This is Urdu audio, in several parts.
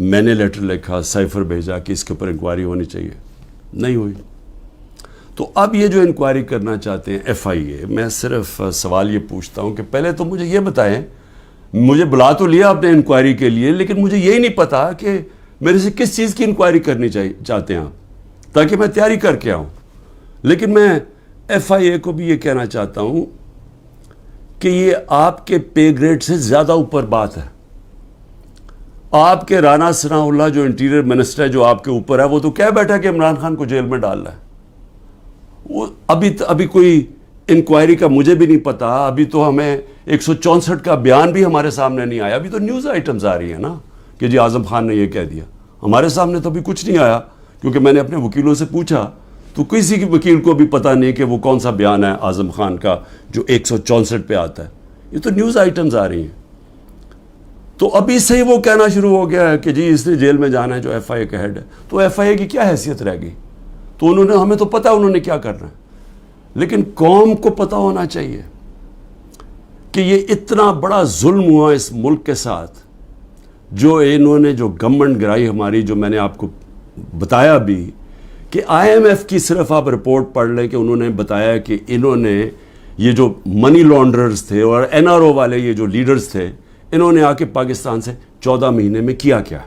میں نے لیٹر لکھا, سائفر بھیجا کہ اس کے اوپر انکوائری ہونی چاہیے, نہیں ہوئی. تو اب یہ جو انکوائری کرنا چاہتے ہیں ایف آئی اے, میں صرف سوال یہ پوچھتا ہوں کہ پہلے تو مجھے یہ بتائیں, مجھے بلا تو لیا آپ نے انکوائری کے لیے, لیکن مجھے یہی نہیں پتا کہ میرے سے کس چیز کی انکوائری کرنی چاہتے ہیں آپ, تاکہ میں تیاری کر کے آؤں. لیکن میں ایف آئی اے کو بھی یہ کہنا چاہتا ہوں کہ یہ آپ کے پے گریڈ سے زیادہ اوپر بات ہے. آپ کے رانا ثناء اللہ جو انٹیریئر منسٹر ہے, جو آپ کے اوپر ہے, وہ تو کہہ بیٹھا کہ عمران خان کو جیل میں ڈالنا ہے. وہ ابھی کوئی انکوائری کا مجھے بھی نہیں پتا. ابھی تو ہمیں 164 کا بیان بھی ہمارے سامنے نہیں آیا. ابھی تو نیوز آئٹمز آ رہی ہیں نا کہ جی اعظم خان نے یہ کہہ دیا. ہمارے سامنے تو ابھی کچھ نہیں آیا, کیونکہ میں نے اپنے وکیلوں سے پوچھا تو کسی کی وکیل کو بھی پتہ نہیں کہ وہ کون سا بیان ہے اعظم خان کا جو 164 پہ آتا ہے. یہ تو نیوز آئٹمز آ رہی ہیں. تو ابھی سے ہی وہ کہنا شروع ہو گیا ہے کہ جی اس نے جیل میں جانا ہے جو ایف آئی اے کا ہیڈ ہے. تو ایف آئی اے کی کیا حیثیت رہ گئی؟ تو ہمیں تو پتہ انہوں نے کیا کرنا ہے, لیکن قوم کو پتہ ہونا چاہیے کہ یہ اتنا بڑا ظلم ہوا اس ملک کے ساتھ, جو انہوں نے جو گورنمنٹ گرائی ہماری, جو میں نے آپ کو بتایا بھی کہ آئی ایم ایف کی صرف آپ رپورٹ پڑھ لیں کہ انہوں نے بتایا کہ انہوں نے یہ جو منی لانڈررز تھے اور این آر او والے یہ جو لیڈرز تھے, انہوں نے آ کے پاکستان سے 14 مہینے میں کیا کیا,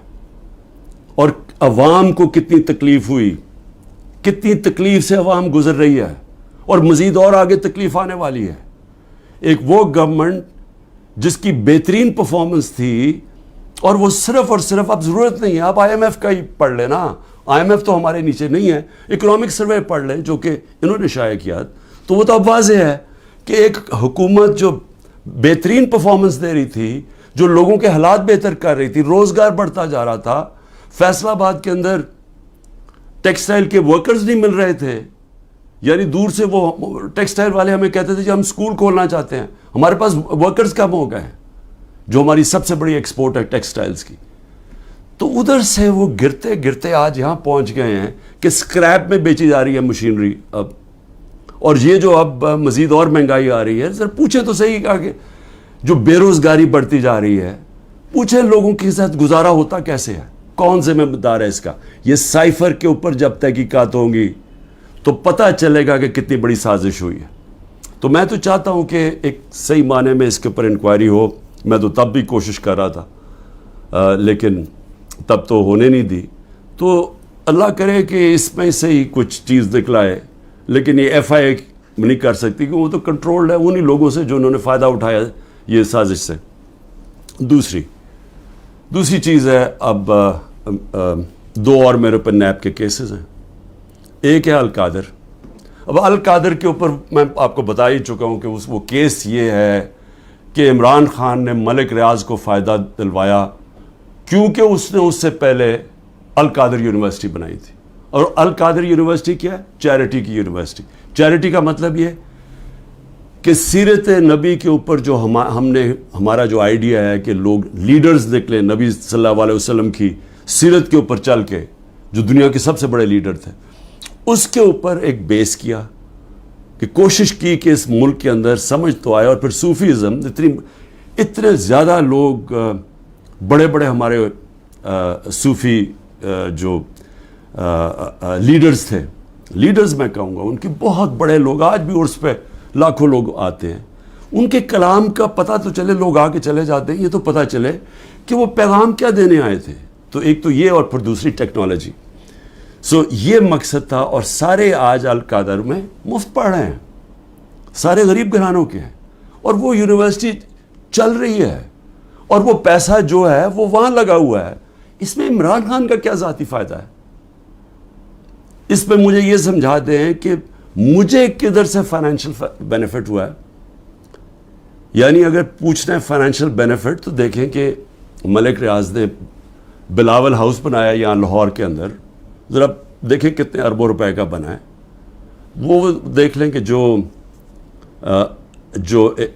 اور عوام کو کتنی تکلیف ہوئی, کتنی تکلیف سے عوام گزر رہی ہے, اور مزید اور آگے تکلیف آنے والی ہے. ایک وہ گورنمنٹ جس کی بہترین پرفارمنس تھی, اور وہ صرف اور صرف, اب ضرورت نہیں ہے آپ آئی ایم ایف کا ہی پڑھ لیں نا, آئی ایم ایف تو ہمارے نیچے نہیں ہے, اکنامک سروے پڑھ لیں جو کہ انہوں نے شائع کیا, تو وہ تو اب واضح ہے کہ ایک حکومت جو بہترین پرفارمنس دے رہی تھی, جو لوگوں کے حالات بہتر کر رہی تھی, روزگار بڑھتا جا رہا تھا. فیصل آباد کے اندر ٹیکسٹائل کے ورکرز نہیں مل رہے تھے, یعنی دور سے وہ ٹیکسٹائل والے ہمیں کہتے تھے کہ ہم اسکول کھولنا چاہتے ہیں, ہمارے پاس ورکرز کم ہو گئے ہیں, جو ہماری سب سے بڑی ایکسپورٹ ہے ٹیکسٹائلز کی. تو ادھر سے وہ گرتے گرتے آج یہاں پہنچ گئے ہیں کہ اسکریپ میں بیچی جا رہی ہے مشینری اب, اور یہ جو اب مزید اور مہنگائی آ رہی ہے. ذرا پوچھیں تو صحیح کہ جو بے روزگاری بڑھتی جا رہی ہے, پوچھیں لوگوں کے ساتھ گزارا ہوتا کیسے ہے, کون ذمہ دار ہے اس کا. یہ سائفر کے اوپر جب تحقیقات ہوں گی تو پتہ چلے گا کہ کتنی بڑی سازش ہوئی ہے. تو میں تو چاہتا ہوں کہ ایک صحیح معنی میں اس کے اوپر انکوائری ہو. میں تو تب بھی کوشش کر رہا تھا, لیکن تب تو ہونے نہیں دی. تو اللہ کرے کہ اس میں سے ہی کچھ چیز نکلائے, لیکن یہ ایف آئی اے نہیں کر سکتی, کہ وہ تو کنٹرولڈ ہے انہی لوگوں سے جو انہوں نے فائدہ اٹھایا یہ سازش سے. دوسری چیز ہے, اب 2 اور میرے اوپر نیب کے کیسز ہیں. ایک ہے القادر. اب القادر کے اوپر میں آپ کو بتا ہی چکا ہوں کہ وہ کیس یہ ہے کہ عمران خان نے ملک ریاض کو فائدہ دلوایا, کیونکہ اس نے اس سے پہلے القادر یونیورسٹی بنائی تھی. اور القادر یونیورسٹی کیا ہے؟ چیریٹی کی یونیورسٹی. چیریٹی کا مطلب یہ کہ سیرت نبی کے اوپر جو ہمارا جو آئیڈیا ہے کہ لوگ لیڈرز نکلیں نبی صلی اللہ علیہ وسلم کی سیرت کے اوپر چل کے, جو دنیا کے سب سے بڑے لیڈر تھے, اس کے اوپر ایک بیس کیا, کہ کوشش کی کہ اس ملک کے اندر سمجھ تو آئے. اور پھر صوفیزم, اتنے زیادہ لوگ بڑے بڑے ہمارے صوفی جو لیڈرز تھے, لیڈرز میں کہوں گا, ان کے بہت بڑے لوگ, آج بھی عرس پہ لاکھوں لوگ آتے ہیں, ان کے کلام کا پتہ تو چلے, لوگ آ کے چلے جاتے ہیں, یہ تو پتہ چلے کہ وہ پیغام کیا دینے آئے تھے. تو ایک تو یہ, اور پھر دوسری ٹیکنالوجی. یہ مقصد تھا. اور سارے آج القادر میں مفت پڑھ رہے ہیں, سارے غریب گھرانوں کے ہیں, اور وہ یونیورسٹی چل رہی ہے, اور وہ پیسہ جو ہے وہ وہاں لگا ہوا ہے. اس میں عمران خان کا کیا ذاتی فائدہ ہے؟ اس پہ مجھے یہ سمجھا دیں کہ مجھے کدھر سے فائنینشیل بینیفٹ ہوا ہے. یعنی اگر پوچھنا ہے فائنینشیل بینیفٹ, تو دیکھیں کہ ملک ریاض نے بلاول ہاؤس بنایا یہاں لاہور کے اندر, ذرا دیکھیں کتنے اربوں روپے کا بنا ہے. وہ دیکھ لیں کہ جو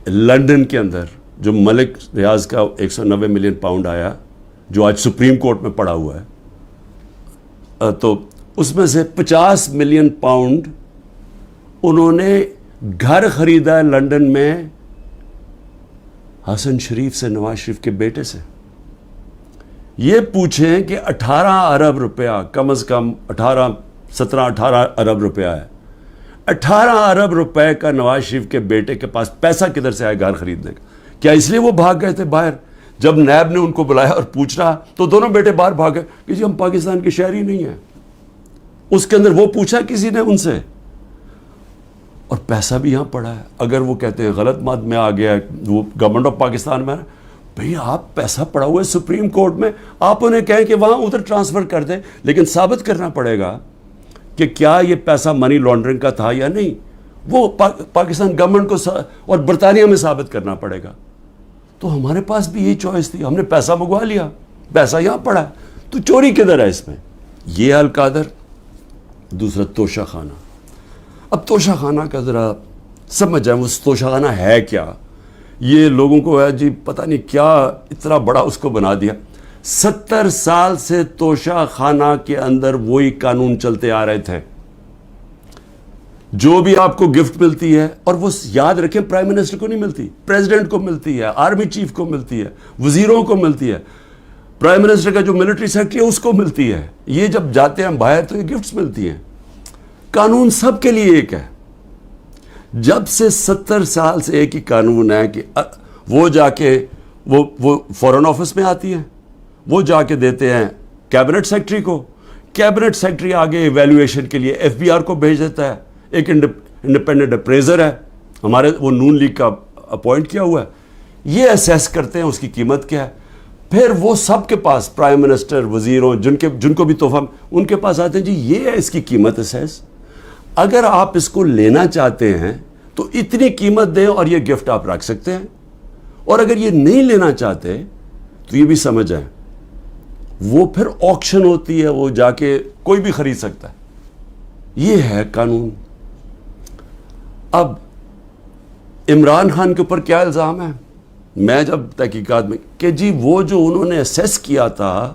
لنڈن کے اندر جو ملک ریاض کا 190 ملین پاؤنڈ آیا, جو آج سپریم کورٹ میں پڑا ہوا ہے, تو اس میں سے 50 ملین پاؤنڈ انہوں نے گھر خریدا ہے لنڈن میں حسن شریف سے, نواز شریف کے بیٹے سے. یہ پوچھیں کہ 18 ارب روپیہ کم از کم 17-18 ارب روپیہ ہے. 18 ارب روپے کا نواز شریف کے بیٹے کے پاس پیسہ کدھر سے آیا گھر خریدنے کا؟ کیا اس لیے وہ بھاگ گئے تھے باہر؟ جب نیب نے ان کو بلایا اور پوچھنا تو دونوں بیٹے باہر بھاگ گئے کہ جی ہم پاکستان کے شہری نہیں ہیں. اس کے اندر وہ پوچھا کسی نے ان سے؟ اور پیسہ بھی یہاں پڑا ہے. اگر وہ کہتے ہیں غلط مات میں آ گیا وہ گورنمنٹ آف پاکستان میں، بھئی آپ پیسہ پڑا ہوا ہے سپریم کورٹ میں، آپ انہیں کہیں کہ وہاں ادھر ٹرانسفر کر دیں، لیکن ثابت کرنا پڑے گا کہ کیا یہ پیسہ منی لانڈرنگ کا تھا یا نہیں. وہ پاکستان گورنمنٹ کو اور برطانیہ میں ثابت کرنا پڑے گا. تو ہمارے پاس بھی یہی چوائس تھی، ہم نے پیسہ منگوا لیا، پیسہ یہاں پڑا ہے، تو چوری کدھر ہے اس میں؟ یہ القادر. دوسرا توشہ خانہ. اب توشہ خانہ کا ذرا سمجھ جائیں وہ توشہ خانہ ہے کیا. یہ لوگوں کو ہے جی پتہ نہیں کیا اتنا بڑا اس کو بنا دیا. 70 سال سے توشہ خانہ کے اندر وہی قانون چلتے آ رہے تھے. جو بھی آپ کو گفٹ ملتی ہے، اور وہ یاد رکھیں پرائم منسٹر کو نہیں ملتی، پریزیڈنٹ کو ملتی ہے، آرمی چیف کو ملتی ہے، وزیروں کو ملتی ہے، پرائم منسٹر کا جو ملٹری سیکرٹری ہے اس کو ملتی ہے. یہ جب جاتے ہیں باہر تو یہ گفٹس ملتی ہیں. قانون سب کے لیے ایک ہے. جب سے 70 سال سے ایک ہی قانون ہے کہ وہ جا کے وہ فورن آفس میں آتی ہیں، وہ جا کے دیتے ہیں کیبنٹ سیکرٹری کو، کیبنٹ سیکرٹری آگے ایویلویشن کے لیے ایف بی آر کو بھیج دیتا ہے. ایک انڈیپینڈنٹ اپریزر ہے ہمارے، وہ نون لیگ کا اپوائنٹ کیا ہوا ہے، یہ اسیس کرتے ہیں اس کی قیمت کیا ہے. پھر وہ سب کے پاس پرائم منسٹر، وزیروں، جن کو بھی تحفہ ان کے پاس آتے ہیں جی یہ ہے اس کی قیمت اسیس. اگر آپ اس کو لینا چاہتے ہیں تو اتنی قیمت دیں اور یہ گفٹ آپ رکھ سکتے ہیں. اور اگر یہ نہیں لینا چاہتے تو یہ بھی سمجھ جائیں وہ پھر آکشن ہوتی ہے، وہ جا کے کوئی بھی خرید سکتا ہے. یہ ہے قانون. اب عمران خان کے اوپر کیا الزام ہے؟ میں جب تحقیقات میں کہ جی وہ جو انہوں نے اسیس کیا تھا،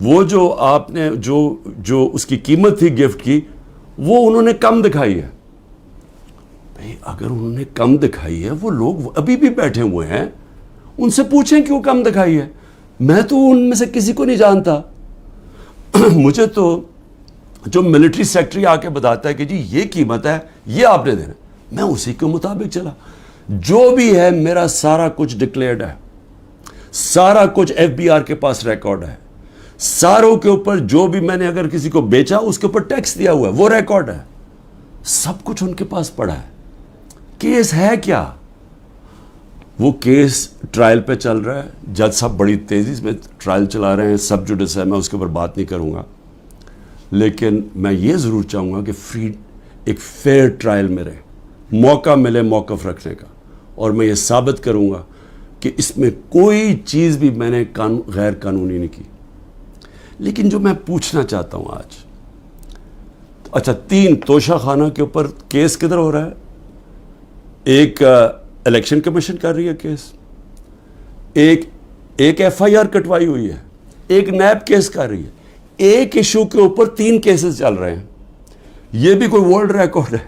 وہ جو آپ نے جو اس کی قیمت تھی گفٹ کی، وہ انہوں نے کم دکھائی ہے. بھئی اگر انہوں نے کم دکھائی ہے، وہ لوگ ابھی بھی بیٹھے ہوئے ہیں، ان سے پوچھیں کیوں کم دکھائی ہے. میں تو ان میں سے کسی کو نہیں جانتا. مجھے تو جو ملٹری سیکرٹری آ کے بتاتا ہے کہ جی یہ قیمت ہے، یہ آپ نے دینا، میں اسی کے مطابق چلا. جو بھی ہے میرا سارا کچھ ڈکلیئرڈ ہے، سارا کچھ ایف بی آر کے پاس ریکارڈ ہے. ساروں کے اوپر جو بھی میں نے اگر کسی کو بیچا اس کے اوپر ٹیکس دیا ہوا ہے وہ ریکارڈ ہے. سب کچھ ان کے پاس پڑا ہے. کیس ہے کیا؟ وہ کیس ٹرائل پہ چل رہا ہے. جج صاحب بڑی تیزی میں ٹرائل چلا رہے ہیں، سب جوڈس ہے، میں اس کے اوپر بات نہیں کروں گا. لیکن میں یہ ضرور چاہوں گا کہ ایک فیئر ٹرائل میں رہے، موقع ملے موقف رکھنے کا. اور میں یہ ثابت کروں گا کہ اس میں کوئی چیز بھی میں نے غیر قانونی نہیں کی. لیکن جو میں پوچھنا چاہتا ہوں آج، اچھا 3 توشہ خانہ کے اوپر کیس کدھر ہو رہا ہے؟ ایک الیکشن کمیشن کر رہی ہے کیس، ایک ایف آئی آر کٹوائی ہوئی ہے، ایک نیب کیس کر رہی ہے. ایک ایشو کے اوپر 3 کیسز چل رہے ہیں. یہ بھی کوئی ورلڈ ریکارڈ ہے،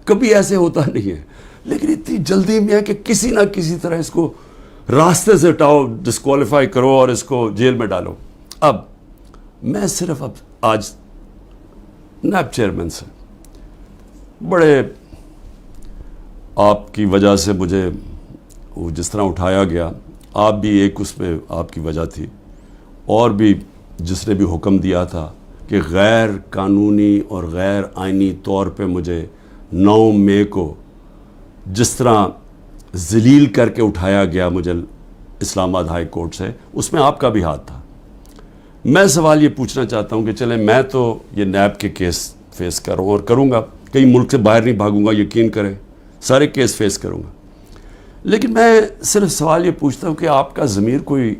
کبھی ایسے ہوتا نہیں ہے. لیکن اتنی جلدی میں ہے کہ کسی نہ کسی طرح اس کو راستے سے ہٹاؤ، ڈسکوالیفائی کرو اور اس کو جیل میں ڈالو. اب میں صرف آج نیب چیئرمین سے بڑے آپ کی وجہ سے مجھے وہ جس طرح اٹھایا گیا، آپ بھی ایک اس میں آپ کی وجہ تھی، اور بھی جس نے بھی حکم دیا تھا کہ غیر قانونی اور غیر آئینی طور پہ مجھے 9 مئی کو جس طرح ذلیل کر کے اٹھایا گیا مجھے اسلام آباد ہائی کورٹ سے، اس میں آپ کا بھی ہاتھ تھا. میں سوال یہ پوچھنا چاہتا ہوں کہ چلیں میں تو یہ نیب کے کیس فیس کر رہا ہوں اور کروں گا، کئی ملک سے باہر نہیں بھاگوں گا، یقین کریں سارے کیس فیس کروں گا. لیکن میں صرف سوال یہ پوچھتا ہوں کہ آپ کا ضمیر کوئی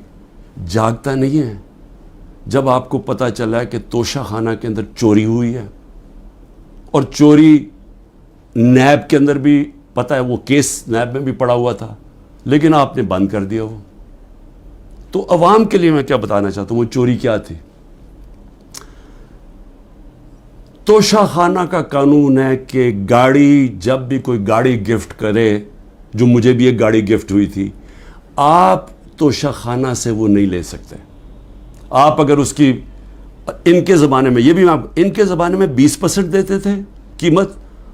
جاگتا نہیں ہے جب آپ کو پتہ چلا ہے کہ توشہ خانہ کے اندر چوری ہوئی ہے، اور چوری نیب کے اندر بھی پتہ ہے، وہ کیس نیب میں بھی پڑا ہوا تھا، لیکن آپ نے بند کر دیا وہ. تو عوام کے لیے میں کیا بتانا چاہتا ہوں وہ چوری کیا تھی. توشہ خانہ کا قانون ہے کہ گاڑی، جب بھی کوئی گاڑی گفٹ کرے، جو مجھے بھی ایک گاڑی گفٹ ہوئی تھی، آپ توشہ خانہ سے وہ نہیں لے سکتے. آپ اگر اس کی ان کے زمانے میں، یہ بھی ان کے زمانے میں 20% دیتے تھے قیمت.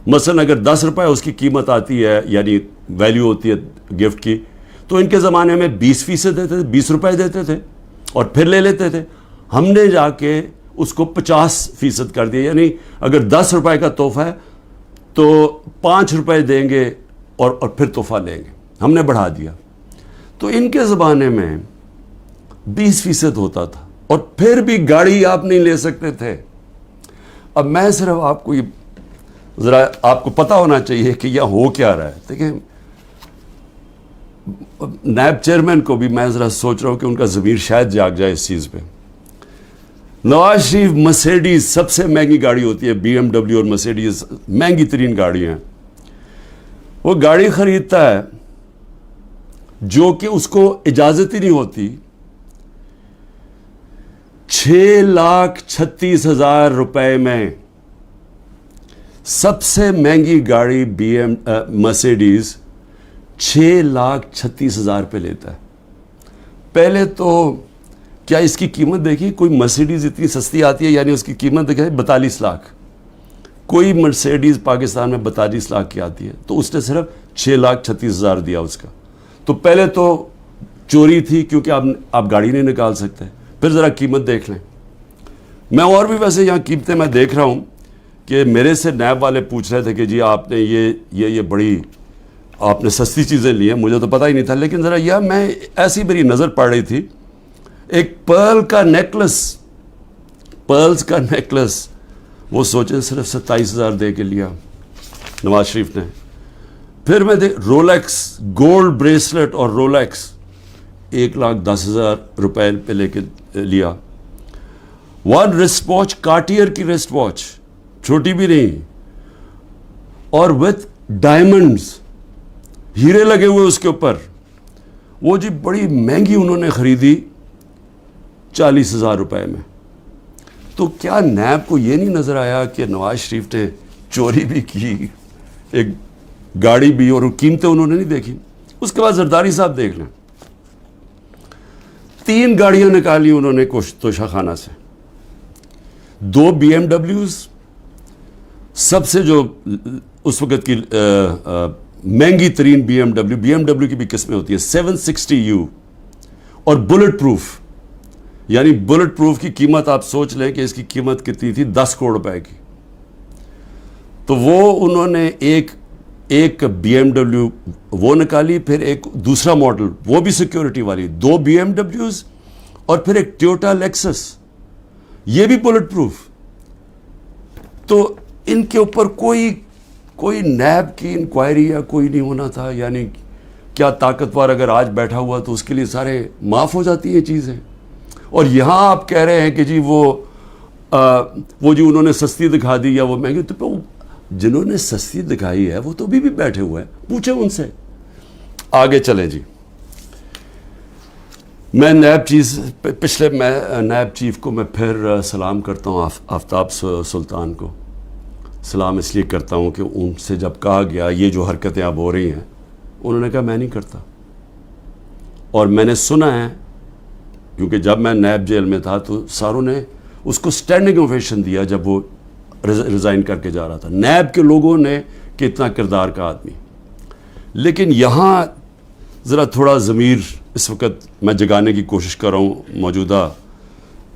مثلا اگر 10 روپے اس کی قیمت آتی ہے، یعنی ویلیو ہوتی ہے گفٹ کی، تو ان کے زمانے میں 20% دیتے تھے، 20 روپے دیتے تھے اور پھر لے لیتے تھے. ہم نے جا کے اس کو 50% کر دیا، یعنی اگر 10 روپے کا تحفہ ہے تو 5 روپے دیں گے اور پھر تحفہ لیں گے. ہم نے بڑھا دیا. تو ان کے زمانے میں 20% ہوتا تھا اور پھر بھی گاڑی آپ نہیں لے سکتے تھے. اب میں صرف آپ کو یہ ذرا آپ کو پتہ ہونا چاہیے کہ یہ ہو کیا رہا ہے. دیکھیں نیب چیئرمین کو بھی میں ذرا سوچ رہا ہوں کہ ان کا ضمیر شاید جاگ جائے اس چیز پہ. نواز شریف مرسیڈیز سب سے مہنگی گاڑی ہوتی ہے، بی ایم ڈبلیو اور مرسیڈیز مہنگی ترین گاڑی ہیں. وہ گاڑی خریدتا ہے جو کہ اس کو اجازت ہی نہیں ہوتی. 6,36,000 روپے میں سب سے مہنگی گاڑی مرسیڈیز 6,36,000 پہ لیتا ہے. پہلے تو کیا اس کی قیمت دیکھی؟ کوئی مرسیڈیز اتنی سستی آتی ہے، یعنی اس کی قیمت دیکھیں 42 لاکھ. کوئی مرسیڈیز پاکستان میں 42 لاکھ کی آتی ہے، تو اس نے صرف 6,36,000 دیا اس کا. تو پہلے تو چوری تھی کیونکہ آپ گاڑی نہیں نکال سکتے. پھر ذرا قیمت دیکھ لیں. میں اور بھی ویسے یہاں قیمتیں میں دیکھ رہا ہوں کہ میرے سے نیب والے پوچھ رہے تھے کہ جی آپ نے یہ بڑی آپ نے سستی چیزیں لی ہیں. مجھے تو پتہ ہی نہیں تھا، لیکن ذرا یہ میں ایسی میری نظر پڑ رہی تھی. ایک پرلز کا نیکلس وہ سوچیں صرف 27,000 دے کے لیا نواز شریف نے. پھر میں رولیکس گولڈ بریسلٹ اور رولیکس 1,10,000 روپے پہ لے کے لیا. ون رسٹ واچ کارٹیئر کی رسٹ واچ، چھوٹی بھی نہیں، اور وتھ ڈائمنڈز، ہیرے لگے ہوئے اس کے اوپر. وہ جی بڑی مہنگی انہوں نے خریدی 40,000 روپے میں. تو کیا نیب کو یہ نہیں نظر آیا کہ نواز شریف نے چوری بھی کی، ایک گاڑی بھی، اور قیمتیں انہوں نے نہیں دیکھی؟ اس کے بعد زرداری صاحب دیکھ لیں، 3 گاڑیاں نکالی انہوں نے توشہ خانہ سے. 2 بی ایم ڈبلیوز، سب سے جو اس وقت کی مہنگی ترین بی ایم ڈبلیو کی بھی قسمیں ہوتی ہیں 760U، اور بلٹ پروف. یعنی بلٹ پروف کی قیمت آپ سوچ لیں کہ اس کی قیمت کتنی تھی، 10 کروڑ روپے کی. تو وہ انہوں نے ایک بی ایم ڈبلیو وہ نکالی، پھر ایک دوسرا ماڈل وہ بھی سیکیورٹی والی، 2 بی ایم ڈبلیوز، اور پھر ایک ٹویوٹا لیکسس، یہ بھی بلٹ پروف. تو ان کے اوپر کوئی نیب کی انکوائری یا کوئی نہیں ہونا تھا. یعنی کیا طاقتور اگر آج بیٹھا ہوا تو اس کے لیے سارے معاف ہو جاتی ہیں چیزیں. اور یہاں آپ کہہ رہے ہیں کہ جی وہ جی انہوں نے سستی دکھا دی یا وہ مہنگی. تو جنہوں نے سستی دکھائی ہے وہ تو ابھی بھی بیٹھے ہوئے ہیں، پوچھیں ان سے. آگے چلیں جی. میں نیب چیف کو میں پھر سلام کرتا ہوں، آفتاب سلطان کو سلام اس لیے کرتا ہوں کہ ان سے جب کہا گیا یہ جو حرکتیں اب ہو رہی ہیں، انہوں نے کہا میں نہیں کرتا. اور میں نے سنا ہے، کیونکہ جب میں نیب جیل میں تھا تو ساروں نے اس کو اسٹینڈنگ اوویشن دیا جب وہ ریزائن کر کے جا رہا تھا. نیب کے لوگوں نے کہ اتنا کردار کا آدمی. لیکن یہاں ذرا تھوڑا ضمیر اس وقت میں جگانے کی کوشش کر رہا ہوں موجودہ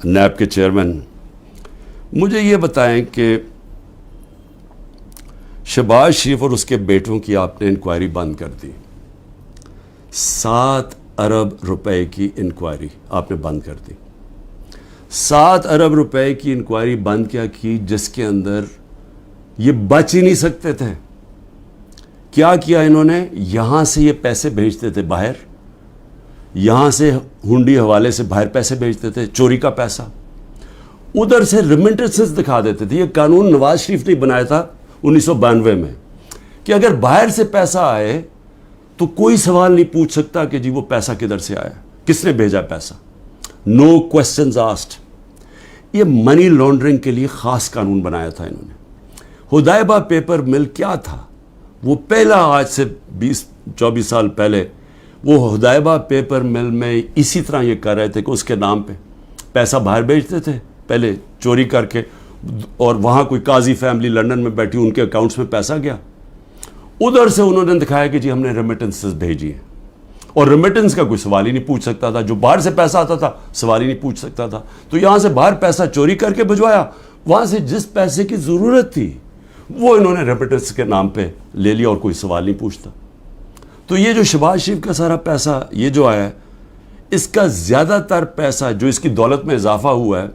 نیب کے چیئرمین. مجھے یہ بتائیں کہ شہباز شریف اور اس کے بیٹوں کی آپ نے انکوائری بند کر دی. 7 ارب روپے کی انکوائری آپ نے بند کر دی. 7 ارب روپے کی انکوائری بند کیا کی، جس کے اندر یہ بچ ہی نہیں سکتے تھے. کیا کیا انہوں نے؟ یہاں سے یہ پیسے بھیجتے تھے باہر، یہاں سے ہنڈی حوالے سے باہر پیسے بھیجتے تھے، چوری کا پیسہ. ادھر سے ریمنٹنسز دکھا دیتے تھے. یہ قانون نواز شریف نے بنایا تھا 1992 میں کہ اگر باہر سے پیسہ آئے تو کوئی سوال نہیں پوچھ سکتا کہ جی وہ پیسہ کدھر سے آیا، کس نے بھیجا پیسہ. نو کوسچنز آسکڈ. یہ منی لانڈرنگ کے لیے خاص قانون بنایا تھا انہوں نے. حدیبہ پیپر مل کیا تھا؟ وہ پہلا، آج سے 20-24 سال پہلے وہ حدیبہ پیپر مل میں اسی طرح یہ کر رہے تھے کہ اس کے نام پہ پیسہ باہر بھیجتے تھے پہلے چوری کر کے, اور وہاں کوئی قاضی فیملی لنڈن میں بیٹھی, ان کے اکاؤنٹس میں پیسہ گیا. ادھر سے انہوں نے دکھایا کہ جی ہم نے ریمیٹنسز بھیجی ہیں, اور ریمیٹنس کا کوئی سوال ہی نہیں پوچھ سکتا تھا. جو باہر سے پیسہ آتا تھا سوال ہی نہیں پوچھ سکتا تھا. تو یہاں سے باہر پیسہ چوری کر کے بھجوایا, وہاں سے جس پیسے کی ضرورت تھی وہ انہوں نے ریمیٹنس کے نام پہ لے لیا, اور کوئی سوال نہیں پوچھتا. تو یہ جو شہباز شریف کا سارا پیسہ یہ جو آیا ہے, اس کا زیادہ تر پیسہ جو اس کی دولت میں اضافہ ہوا ہے,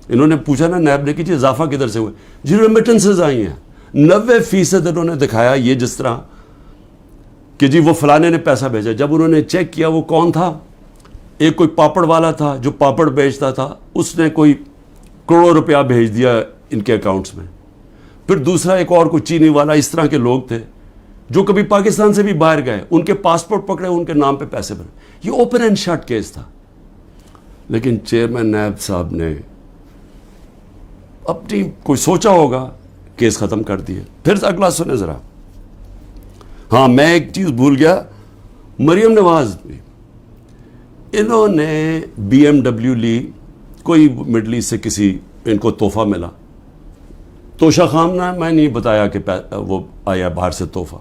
انہوں نے پوچھا نا نیب نے کہ جی اضافہ کدھر سے ہوا ہے, جی ریمیٹنسز آئی ہیں. 90% انہوں نے دکھایا یہ جس طرح کہ جی وہ فلانے نے پیسہ بھیجا. جب انہوں نے چیک کیا وہ کون تھا, ایک کوئی پاپڑ والا تھا جو پاپڑ بیچتا تھا, اس نے کوئی کروڑوں روپیہ بھیج دیا ان کے اکاؤنٹس میں. پھر دوسرا ایک اور کوئی چینی والا, اس طرح کے لوگ تھے جو کبھی پاکستان سے بھی باہر گئے, ان کے پاسپورٹ پکڑے, ان کے نام پہ پیسے بنے. یہ اوپن اینڈ شٹ کیس تھا. لیکن چیئرمین نیب صاحب نے اپنی کوئی سوچا ہوگا, کیس ختم کر دیے. پھر اگلا سنیں ذرا. ہاں میں ایک چیز بھول گیا, مریم نواز بھی انہوں نے BMW لی, کوئی مڈل ایسٹ سے کسی ان کو تحفہ ملا. توشہ خامنہ میں نہیں بتایا کہ وہ آیا باہر سے تحفہ.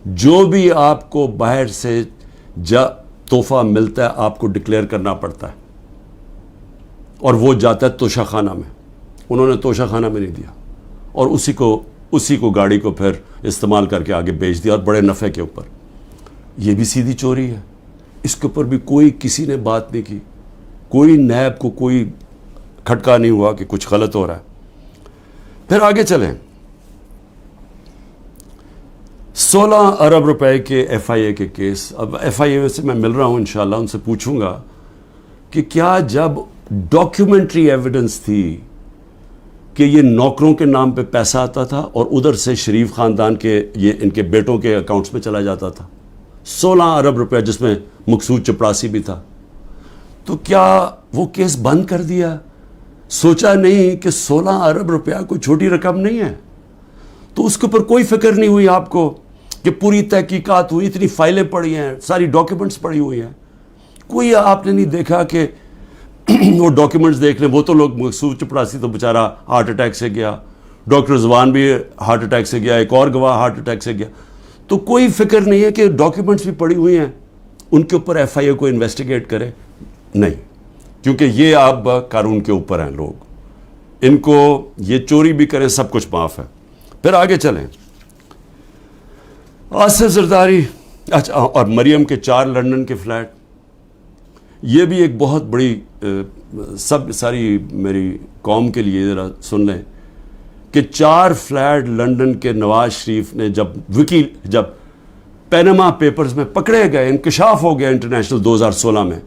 جو بھی آپ کو باہر سے تحفہ ملتا ہے آپ کو ڈکلیئر کرنا پڑتا ہے, اور وہ جاتا ہے توشہ خانہ میں. انہوں نے توشہ خانہ میں نہیں دیا, اور اسی کو گاڑی کو پھر استعمال کر کے آگے بیچ دیا, اور بڑے نفع کے اوپر. یہ بھی سیدھی چوری ہے. اس کے اوپر بھی کوئی کسی نے بات نہیں کی, کوئی نیب کو کوئی کھٹکا نہیں ہوا کہ کچھ غلط ہو رہا ہے. پھر آگے چلیں. 16 ارب روپے کے FIA کے کیس. اب FIA سے میں مل رہا ہوں, انشاءاللہ ان سے پوچھوں گا کہ کیا جب ڈاکیومنٹری ایویڈنس تھی کہ یہ نوکروں کے نام پہ پیسہ آتا تھا اور ادھر سے شریف خاندان کے یہ ان کے بیٹوں کے اکاؤنٹس میں چلا جاتا تھا 16 ارب روپے, جس میں مقصود چپڑاسی بھی تھا, تو کیا وہ کیس بند کر دیا؟ سوچا نہیں کہ 16 ارب روپیہ کوئی چھوٹی رقم نہیں ہے. تو اس کے اوپر کوئی فکر نہیں ہوئی آپ کو کہ پوری تحقیقات ہوئی, اتنی فائلیں پڑی ہیں, ساری ڈاکیومنٹس پڑی ہوئی ہیں, کوئی آپ نے نہیں دیکھا کہ وہ ڈاکیومنٹس دیکھ لیں. وہ تو لوگ, مقصود چپڑاسی تو بیچارہ ہارٹ اٹیک سے گیا, ڈاکٹر رضوان بھی ہارٹ اٹیک سے گیا, ایک اور گواہ ہارٹ اٹیک سے گیا. تو کوئی فکر نہیں ہے کہ ڈاکیومنٹس بھی پڑی ہوئی ہیں, ان کے اوپر FIA کو انویسٹیگیٹ کرے. نہیں, کیونکہ یہ آپ قانون کے اوپر ہیں لوگ, ان کو یہ چوری بھی کریں سب کچھ معاف ہے. پھر آگے چلیں. آصف زرداری, اچھا, اور مریم کے 4 لندن کے فلیٹ. یہ بھی ایک بہت بڑی ساری میری قوم کے لیے ذرا سن لیں کہ 4 فلیٹ لندن کے نواز شریف نے جب پینما پیپرز میں پکڑے گئے, انکشاف ہو گیا انٹرنیشنل 2016 میں,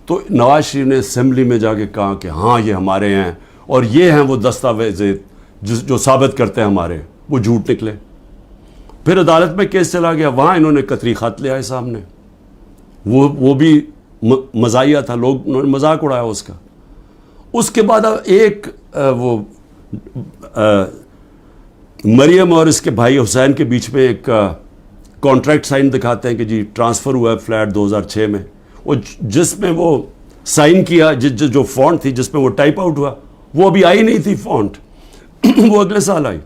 تو نواز شریف نے اسمبلی میں جا کے کہا کہ ہاں یہ ہمارے ہیں, اور یہ ہیں وہ دستاویز جو ثابت کرتے ہیں ہمارے. وہ جھوٹ نکلے. پھر عدالت میں کیس چلا گیا, وہاں انہوں نے قطری خط لے آئے سامنے. وہ بھی مزاحیہ تھا, انہوں نے مذاق اڑایا اس کا. اس کے بعد ایک وہ مریم اور اس کے بھائی حسین کے بیچ میں ایک کانٹریکٹ سائن دکھاتے ہیں کہ جی ٹرانسفر ہوا ہے فلیٹ 2006 میں, وہ جس میں وہ سائن کیا, جو فونٹ تھی جس میں وہ ٹائپ آؤٹ ہوا, وہ ابھی آئی نہیں تھی فونٹ, وہ اگلے سال آئی.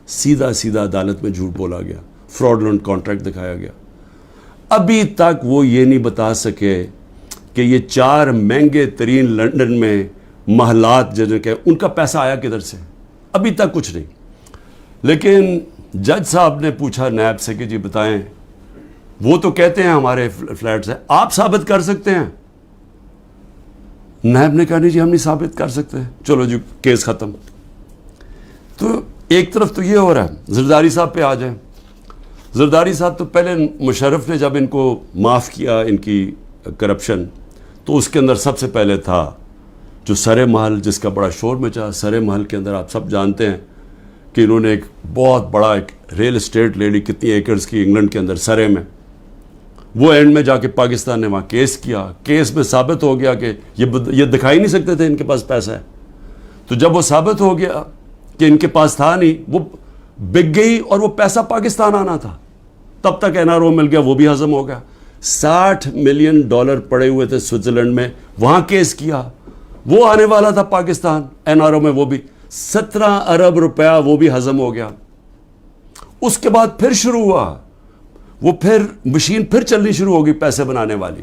سیدھا عدالت میں جھوٹ بولا گیا, فراڈلنٹ کانٹریکٹ دکھایا گیا. ابھی تک وہ یہ نہیں بتا سکے کہ یہ 4 مہنگے ترین لندن میں محلات جن کے ان کا پیسہ آیا کدھر سے, ابھی تک کچھ نہیں. لیکن جج صاحب نے پوچھا نیب سے کہ جی بتائیں, وہ تو کہتے ہیں ہمارے فلیٹس ہیں, آپ ثابت کر سکتے ہیں؟ نیب نے کہا نہیں جی ہم نہیں ثابت کر سکتے. چلو جی کیس ختم. تو ایک طرف تو یہ ہو رہا ہے. زرداری صاحب پہ آ جائیں. زرداری صاحب تو پہلے مشرف نے جب ان کو معاف کیا ان کی کرپشن, تو اس کے اندر سب سے پہلے تھا جو سرے محل, جس کا بڑا شور مچا. سرے محل کے اندر آپ سب جانتے ہیں کہ انہوں نے ایک بہت بڑا ایک ریل اسٹیٹ لے لی, کتنی ایکڑز کی, انگلینڈ کے اندر سرے میں. وہ اینڈ میں جا کے پاکستان نے وہاں کیس کیا. کیس میں ثابت ہو گیا کہ یہ دکھائی نہیں سکتے تھے ان کے پاس پیسہ ہے. تو جب وہ ثابت ہو گیا کہ ان کے پاس تھا نہیں, وہ بک گئی اور وہ پیسہ پاکستان آنا تھا. تب تک NRO مل گیا, وہ بھی ہضم ہو گیا. $60 ملین پڑے ہوئے تھے سوئٹزرلینڈ میں, وہاں کیس کیا. وہ آنے والا تھا پاکستان NRO میں، وہ بھی 17 ارب روپیہ وہ بھی ہضم ہو گیا. اس کے بعد پھر شروع ہوا، وہ پھر مشین پھر چلنی شروع ہوگی پیسے بنانے والی.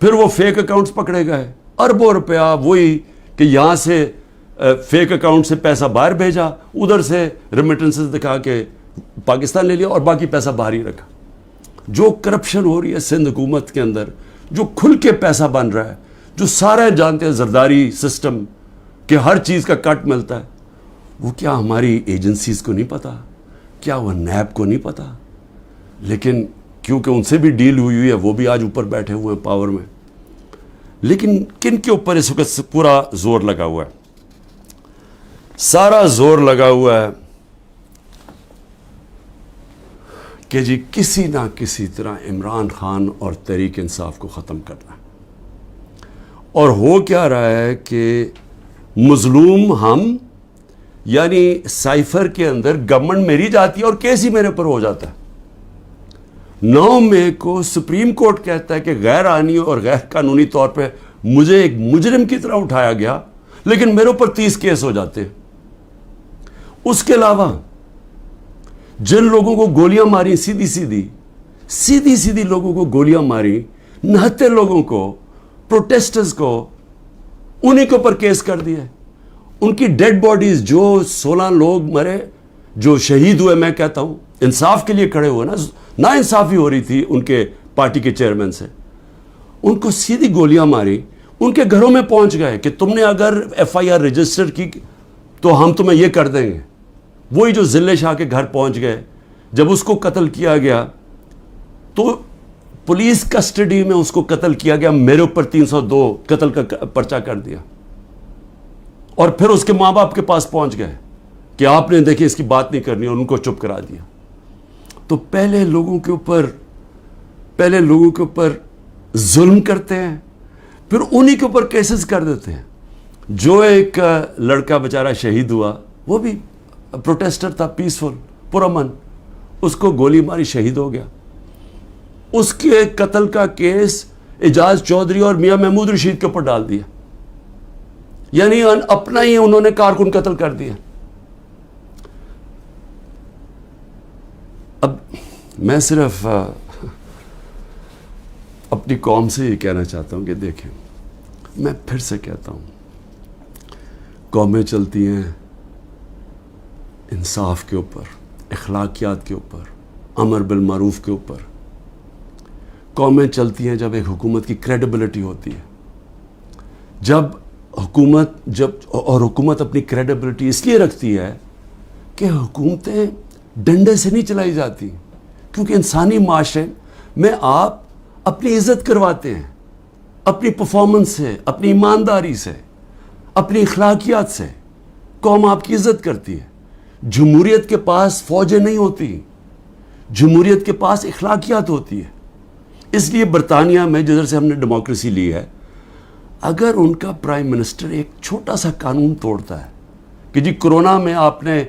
پھر وہ فیک اکاؤنٹس پکڑے گئے، اربوں روپیہ وہی کہ یہاں سے فیک اکاؤنٹ سے پیسہ باہر بھیجا، ادھر سے ریمیٹنسز دکھا کے پاکستان لے لیا اور باقی پیسہ باہر ہی رکھا. جو کرپشن ہو رہی ہے سندھ حکومت کے اندر، جو کھل کے پیسہ بن رہا ہے، جو سارے جانتے ہیں زرداری سسٹم کہ ہر چیز کا کٹ ملتا ہے، وہ کیا ہماری ایجنسیز کو نہیں پتا؟ کیا وہ نیب کو نہیں پتا؟ لیکن کیونکہ ان سے بھی ڈیل ہوئی ہے، وہ بھی آج اوپر بیٹھے ہوئے ہیں پاور میں. لیکن کن کے اوپر اس وقت پورا زور لگا ہوا ہے؟ سارا زور لگا ہوا ہے کہ جی کسی نہ کسی طرح عمران خان اور تحریک انصاف کو ختم کرنا ہے. اور ہو کیا رہا ہے کہ مظلوم ہم، یعنی سائفر کے اندر گورنمنٹ میری جاتی ہے اور کیس ہی میرے پر ہو جاتا ہے. 9 مئی کو سپریم کورٹ کہتا ہے کہ غیر آئینی اور غیر قانونی طور پہ مجھے ایک مجرم کی طرح اٹھایا گیا، لیکن میرے اوپر 30 کیس ہو جاتے ہیں. اس کے علاوہ جن لوگوں کو گولیاں ماری سیدھی لوگوں کو گولیاں ماری، نہتے لوگوں کو، پروٹیسٹرز کو، انہی کے اوپر کیس کر دیا. ان کی ڈیڈ باڈیز، جو 16 لوگ مرے، جو شہید ہوئے، میں کہتا ہوں انصاف کے لیے کھڑے ہوئے نا انصافی ہو رہی تھی ان کے پارٹی کے چیئرمین سے، ان کو سیدھی گولیاں ماری، ان کے گھروں میں پہنچ گئے کہ تم نے اگر FIR رجسٹر کی تو ہم تمہیں یہ کر دیں گے. وہی جو ذلے شاہ کے گھر پہنچ گئے، جب اس کو قتل کیا گیا تو پولیس کسٹڈی میں اس کو قتل کیا گیا، میرے اوپر 302 قتل کا پرچہ کر دیا. اور پھر اس کے ماں باپ کے پاس پہنچ گئے کہ آپ نے دیکھیں اس کی بات نہیں کرنی، اور ان کو چپ کرا دیا. تو پہلے لوگوں کے اوپر ظلم کرتے ہیں، پھر انہی کے اوپر کیسز کر دیتے ہیں. جو ایک لڑکا بیچارہ شہید ہوا، وہ بھی پروٹیسٹر تھا، پیسفل، پرامن، اس کو گولی ماری، شہید ہو گیا. اس کے قتل کا کیس اعجاز چودھری اور میاں محمود رشید کے اوپر ڈال دیا. یعنی اپنا ہی انہوں نے کارکن قتل کر دیا. اب میں صرف اپنی قوم سے یہ کہنا چاہتا ہوں کہ دیکھیں، میں پھر سے کہتا ہوں، قومیں چلتی ہیں انصاف کے اوپر، اخلاقیات کے اوپر، امر بالمعروف کے اوپر. قومیں چلتی ہیں جب ایک حکومت کی کریڈیبلٹی ہوتی ہے. اور حکومت اپنی کریڈیبلٹی اس لیے رکھتی ہے کہ حکومتیں ڈنڈے سے نہیں چلائی جاتی، کیونکہ انسانی معاشرے میں آپ اپنی عزت کرواتے ہیں، اپنی پرفارمنس سے، اپنی ایمانداری سے، اپنی اخلاقیات سے قوم آپ کی عزت کرتی ہے. جمہوریت کے پاس فوجیں نہیں ہوتی، جمہوریت کے پاس اخلاقیات ہوتی ہے. اس لیے برطانیہ میں جدھر سے ہم نے ڈیموکریسی لی ہے، اگر ان کا پرائم منسٹر ایک چھوٹا سا قانون توڑتا ہے کہ جی کرونا میں آپ نے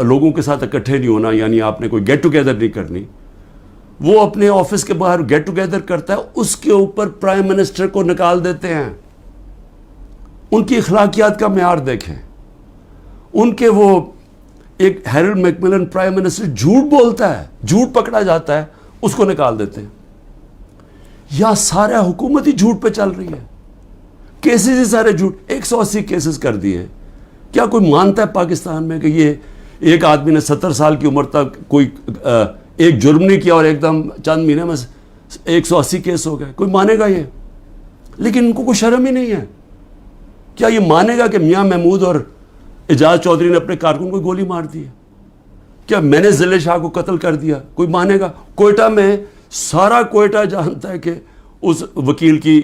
لوگوں کے ساتھ اکٹھے نہیں ہونا، یعنی آپ نے کوئی گیٹ ٹوگیدر نہیں کرنی، وہ اپنے آفس کے باہر گیٹ ٹوگیدر کرتا ہے، اس کے اوپر پرائم منسٹر کو نکال دیتے ہیں. ان کی اخلاقیات کا معیار دیکھیں. ان کے وہ ایک ہیرلڈ میکملن پرائم منسٹر جھوٹ بولتا ہے، جھوٹ پکڑا جاتا ہے، اس کو نکال دیتے ہیں. یا سارا حکومت ہی جھوٹ پہ چل رہی ہے، کیسز ہی سارے جھوٹ، 180 کیسز کر دیے. کیا کوئی مانتا ہے پاکستان میں کہ یہ ایک آدمی نے 70 سال کی عمر تک کوئی ایک جرم نہیں کیا اور ایک دم چند مہینے میں 180 کیس ہو گئے؟ کوئی مانے گا یہ؟ لیکن ان کو کوئی شرم ہی نہیں ہے. کیا یہ مانے گا کہ میاں محمود اور اعجاز چودھری نے اپنے کارکن کو گولی مار دی ہے؟ کیا میں نے ذلے شاہ کو قتل کر دیا؟ کوئی مانے گا؟ کوئٹہ میں سارا کوئٹہ جانتا ہے کہ اس وکیل کی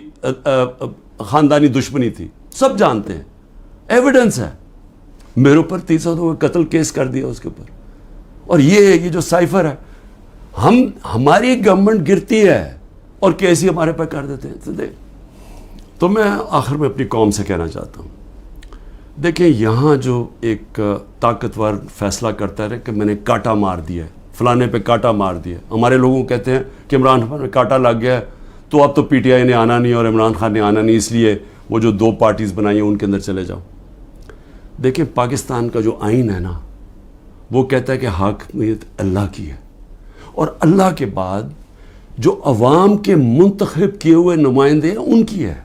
خاندانی دشمنی تھی، سب جانتے ہیں، ایویڈنس ہے. میرے اوپر 302 قتل کیس کر دیا اس کے اوپر. اور یہ جو سائفر ہے، ہماری گورنمنٹ گرتی ہے اور کیس ہی ہمارے پہ کر دیتے ہیں. تو میں آخر میں اپنی قوم سے کہنا چاہتا ہوں، دیکھیں یہاں جو ایک طاقتور فیصلہ کرتا ہے کہ میں نے کاٹا مار دیا ہے، فلانے پہ کاٹا مار دیا. ہمارے لوگوں کہتے ہیں کہ عمران خان میں کاٹا لگ گیا ہے تو اب تو PTI نے آنا نہیں اور عمران خان نے آنا نہیں، اس لیے وہ جو 2 پارٹیز بنائی ہیں ان کے اندر چلے جاؤ. دیکھیں پاکستان کا جو آئین ہے نا وہ کہتا ہے کہ حاکمیت اللہ کی ہے, اور اللہ کے بعد جو عوام کے منتخب کیے ہوئے نمائندے ہیں ان کی ہے.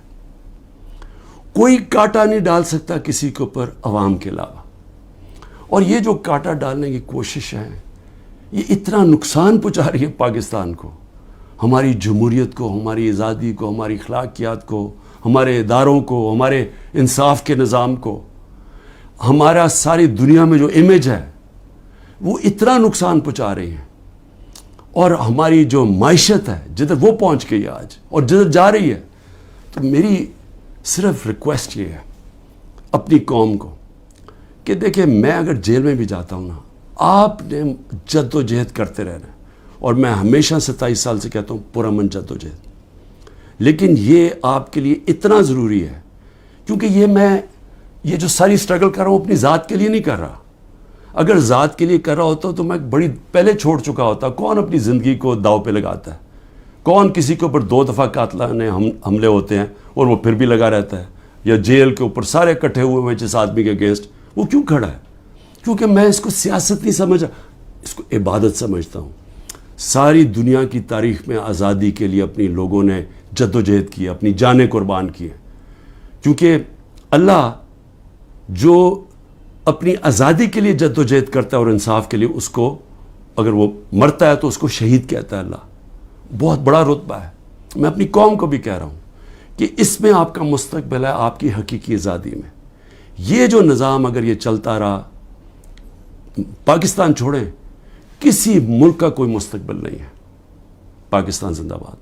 کوئی کانٹا نہیں ڈال سکتا کسی کے اوپر عوام کے علاوہ. اور یہ جو کانٹا ڈالنے کی کوشش ہے یہ اتنا نقصان پہنچا رہی ہے پاکستان کو, ہماری جمہوریت کو, ہماری آزادی کو, ہماری اخلاقیات کو, ہمارے اداروں کو, ہمارے انصاف کے نظام کو, ہمارا ساری دنیا میں جو امیج ہے وہ اتنا نقصان پہنچا رہی ہیں. اور ہماری جو معیشت ہے جدھر وہ پہنچ گئی آج اور جدھر جا رہی ہے, تو میری صرف ریکویسٹ یہ ہے اپنی قوم کو کہ دیکھیں میں اگر جیل میں بھی جاتا ہوں نا, آپ نے جد و جہد کرتے رہنا ہے, اور میں ہمیشہ 27 سال سے کہتا ہوں پرامن جد و جہد, لیکن یہ آپ کے لیے اتنا ضروری ہے کیونکہ یہ جو ساری سٹرگل کر رہا ہوں اپنی ذات کے لیے نہیں کر رہا. اگر ذات کے لیے کر رہا ہوتا تو میں بڑی پہلے چھوڑ چکا ہوتا. کون اپنی زندگی کو داؤ پہ لگاتا ہے؟ کون کسی کے اوپر 2 دفعہ قاتلانہ حملے ہوتے ہیں اور وہ پھر بھی لگا رہتا ہے, یا جیل کے اوپر سارے اکٹھے ہوئے ہیں جس آدمی کے اگینسٹ, وہ کیوں کھڑا ہے؟ کیونکہ میں اس کو سیاست نہیں سمجھا, اس کو عبادت سمجھتا ہوں. ساری دنیا کی تاریخ میں آزادی کے لیے اپنی لوگوں نے جد و جہد کی, اپنی جانیں قربان کی ہیں, کیونکہ اللہ جو اپنی آزادی کے لیے جد و جہد کرتا ہے اور انصاف کے لیے, اس کو اگر وہ مرتا ہے تو اس کو شہید کہتا ہے. اللہ بہت بڑا رتبہ ہے. میں اپنی قوم کو بھی کہہ رہا ہوں کہ اس میں آپ کا مستقبل ہے, آپ کی حقیقی آزادی میں. یہ جو نظام اگر یہ چلتا رہا, پاکستان چھوڑیں, کسی ملک کا کوئی مستقبل نہیں ہے. پاکستان زندہ باد.